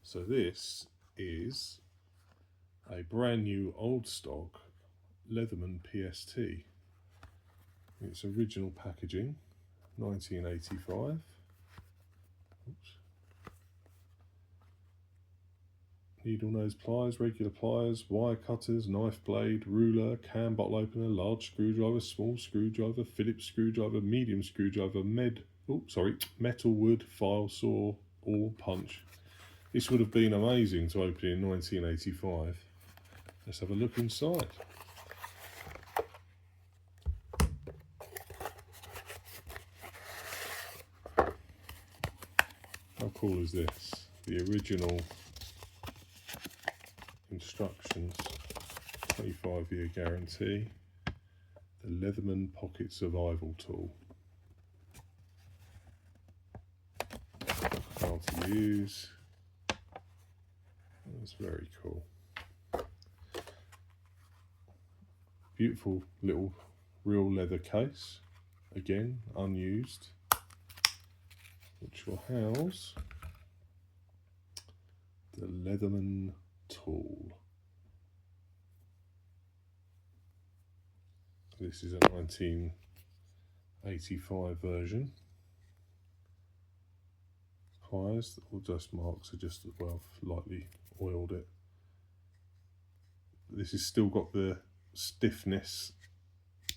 So this is a brand new old stock Leatherman PST. Its original packaging, 1985. Oops. Needle nose pliers, regular pliers, wire cutters, knife blade, ruler, can bottle opener, large screwdriver, small screwdriver, Phillips screwdriver, medium screwdriver, metal wood, file saw, or punch. This would have been amazing to open in 1985. Let's have a look inside. How cool is this? The original instructions, 25-year guarantee, the Leatherman pocket survival tool. How to use. That's very cool. Beautiful little real leather case, again unused, which will house the Leatherman tool. This is a 1985 version. Pliers, all dust marks are just, well, lightly oiled it. This has still got the stiffness. You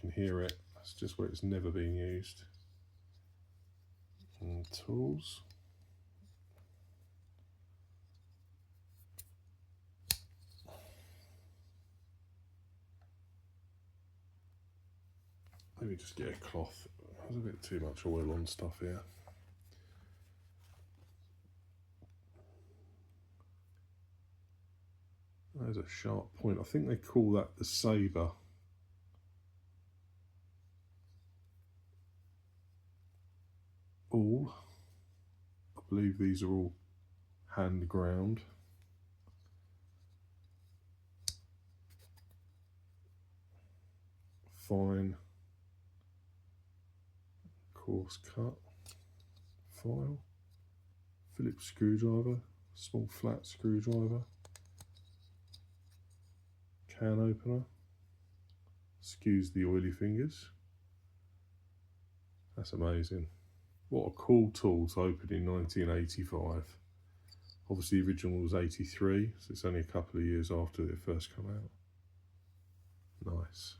can hear it. That's just where it's never been used. And tools. Let me just get a cloth. There's a bit too much oil on stuff here. There's a sharp point. I think they call that the sabre. I believe these are all hand ground. Fine, coarse cut, file, Phillips screwdriver, small flat screwdriver, can opener, excuse the oily fingers. That's amazing. What a cool tool to open in 1985. Obviously the original was 83, so it's only a couple of years after it first came out. Nice.